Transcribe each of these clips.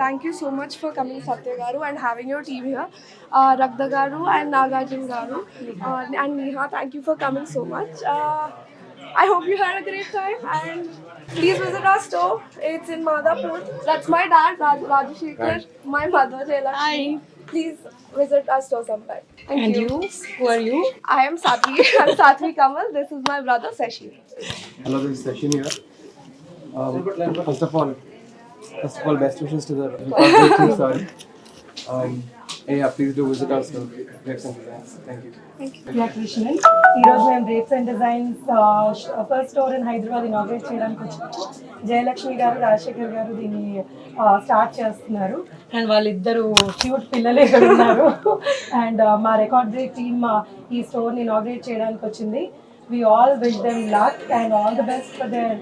Thank you so much for coming, Satya Garu, and having your team here. Ragda Garu and Nagarjun Garu and Neha, thank you for coming so much. I hope you had a great time, and please visit our store. It's in Madhapur. That's my dad, Rajashekar, my mother, Jailakshmi. Please visit our store sometime. Thank you. Who are you? I am Satvi. I'm Satvi Kamal. This is my brother, Sashi. Hello, this is Session here. First of all, best wishes to the Republic team. Sorry. Yeah, please do visit us. Drapes and Designs. Thank you. Krishnan. ఈరోజు మేము drapes and designs first store in Hyderabad inaugurate చేయడానికి వచ్చాము. జయలక్ష్మి గారు, రాజశేఖర్ గారు దీన్ని start చేస్తున్నారు. And వాళ్ళిద్దరు cute పిల్లలు ఇక్కడ ఉన్నారు. అండ్ మా రికార్డ్ బ్రేక్ టీమ్ ఈ స్టోర్ని ఇనాగ్రేట్ చేయడానికి వచ్చింది. We all wish them luck and all the best for their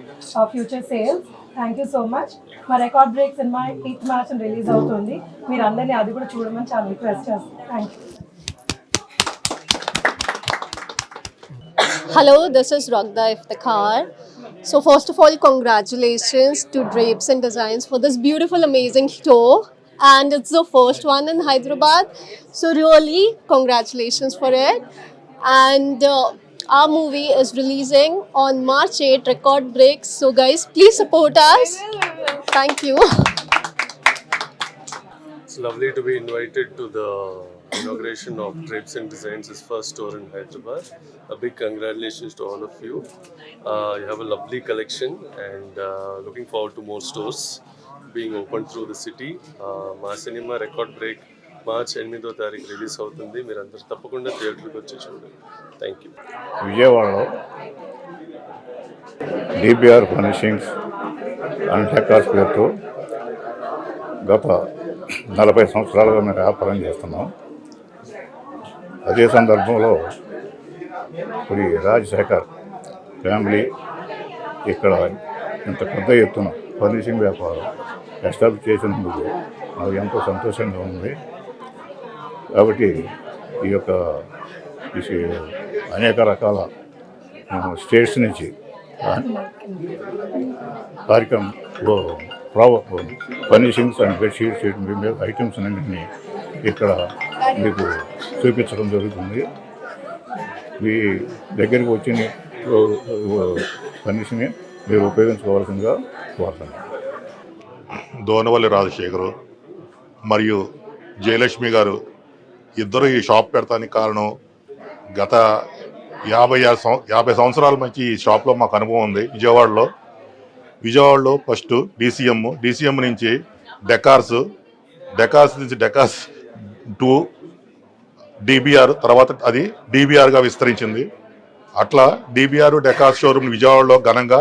future sales. Thank you so much. మా record break cinema 8th March release అవుతుంది. మీరు అందరినీ అది కూడా చూడమని చాలా రిక్వెస్ట్ చేస్తాను. Thank you. Hello, this is Ragda Iftikhar. So first of all, congratulations to Drapes and Designs for this beautiful, amazing store. And it's the first one in Hyderabad. So really, congratulations for it. And our movie is releasing on March 8, Record Breaks. So guys, please support us. Thank you. It's lovely to be invited to the inauguration of Drapes and Designs' first store in Hyderabad. A big congratulations to all of you. You have a lovely collection and looking forward to more stores being opened through the city. మా cinema record break March 8వ తారీఖు release అవుతుంది. మీరు అందరూ తప్పకుండా థియేటర్కి వచ్చి చూడండి. Thank you. విజయవాడలో డిబిఆర్ ఫర్నిషింగ్స్ అండ్ డెకార్స్ పేరుతో గత 40 సంవత్సరాలుగా మేము వ్యాపారం చేస్తున్నాం. అదే సందర్భంలో ఇప్పుడు రాజశేఖర్ ఫ్యామిలీ ఇక్కడ ఇంత పెద్ద ఎత్తున ఫర్నిషింగ్ వ్యాపారం ఎస్టాబ్లిష్ చేసినందుకు నాకు ఎంతో సంతోషంగా ఉంది. కాబట్టి ఈ యొక్క అనేక రకాల స్టేట్స్ నుంచి కార్యక్రమం ఫర్నిషింగ్స్ అండ్ బెడ్షీట్స్ ఐటమ్స్ అన్నింటినీ ఇక్కడ మీకు చూపించడం జరుగుతుంది. మీ దగ్గరికి వచ్చిన ఫర్నిషింగ్ మీరు ఉపయోగించుకోవాల్సిందిగా కోరుతున్నాను. దోనవల్లి రాజశేఖరు మరియు జయలక్ష్మి గారు ఇద్దరు ఈ షాప్ పెడతానికి కారణం గత 50 సంవత్సరాల నుంచి ఈ షాప్లో మాకు అనుభవం ఉంది. విజయవాడలో ఫస్ట్ డిసిఎం నుంచి డెకార్స్ నుంచి డెకార్స్ టు డిబిఆర్, తర్వాత అది డిబిఆర్గా విస్తరించింది. అట్లా డిబిఆర్ డెకార్స్ షోరూమ్ విజయవాడలో ఘనంగా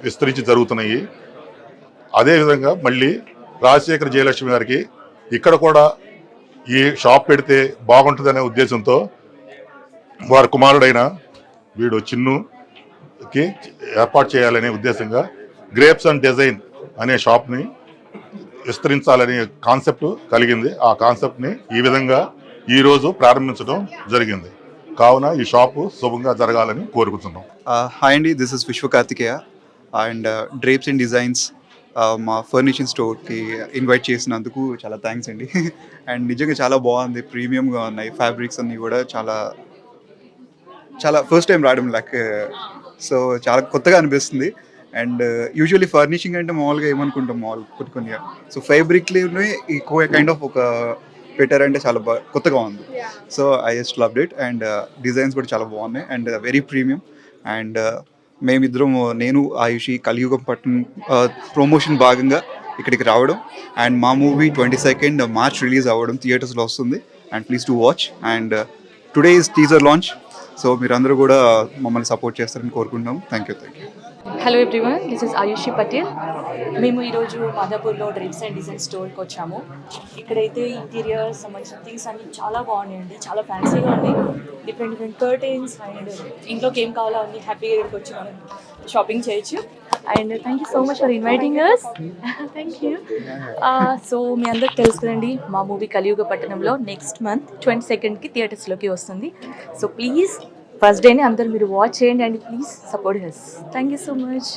విస్తరించి జరుగుతున్నాయి. అదేవిధంగా మళ్ళీ రాజశేఖర్ జయలక్ష్మి గారికి ఇక్కడ కూడా ఈ షాప్ పెడితే బాగుంటుందనే ఉద్దేశంతో వారి కుమారుడైన వీడు చిన్నుకి ఏర్పాటు చేయాలనే ఉద్దేశంగా గ్రేప్స్ అండ్ డిజైన్ అనే షాప్ని విస్తరించాలనే కాన్సెప్ట్ కలిగింది. ఆ కాన్సెప్ట్ని ఈ విధంగా ఈరోజు ప్రారంభించడం జరిగింది. కావున ఈ షాపు శుభంగా జరగాలని కోరుకుంటున్నాం. హాయ్ అండి, this is Vishwakarthikeya and drapes and designs మా ఫర్నిచర్ స్టోర్కి ఇన్వైట్ చేసినందుకు చాలా థ్యాంక్స్ అండి. అండ్ నిజంగా చాలా బాగుంది, ప్రీమియంగా ఉన్నాయి. ఫ్యాబ్రిక్స్ అన్నీ కూడా చాలా ఫస్ట్ టైం రావడం సో చాలా కొత్తగా అనిపిస్తుంది. అండ్ యూజువల్లీ ఫర్నిషింగ్ అంటే మామూలుగా ఏమనుకుంటాం కొన్ని సో ఫైబ్రిక్లోనే ఈ కైండ్ ఆఫ్ ఒక పెట్టారంటే చాలా కొత్తగా ఉంది. So I just loved it. And designs కూడా చాలా బాగున్నాయి అండ్ వెరీ ప్రీమియం. అండ్ మేమిద్దరం నేను ఆయుషి కలియుగం పట్టణం ప్రమోషన్ భాగంగా ఇక్కడికి రావడం అండ్ మా మూవీ 22nd March రిలీజ్ అవ్వడం థియేటర్స్లో వస్తుంది. And please to watch. And today is teaser launch. So మీరందరూ కూడా మమ్మల్ని సపోర్ట్ చేస్తారని కోరుకుంటున్నాము. Thank you. Hello everyone, this is Ayushi Patel. మేము ఈరోజు మాదాపూర్లో డ్రేప్స్ అండ్ డిజైన్ స్టోర్కి వచ్చాము. ఇక్కడైతే ఇంటీరియర్ సంబంధించిన థింగ్స్ అన్నీ చాలా బాగున్నాయండి, చాలా ఫ్యాన్సీగా ఉన్నాయి. డిఫరెంట్ కర్టెన్స్ అండ్ ఇంట్లోకి ఏం కావాలో అన్నీ హ్యాపీగా ఇక్కడికి వచ్చి మనం షాపింగ్ చేయొచ్చు. And thank you so much for inviting us. Thank you. So మీ అందరికి తెలుసు కదండి, మా మూవీ కలియుగ పట్టణంలో నెక్స్ట్ మంత్ 22nd థియేటర్స్లోకి వస్తుంది. సో ప్లీజ్ ఫస్ట్ డేనే అందరూ మీరు వాచ్ చేయండి and please support us. Thank you so much.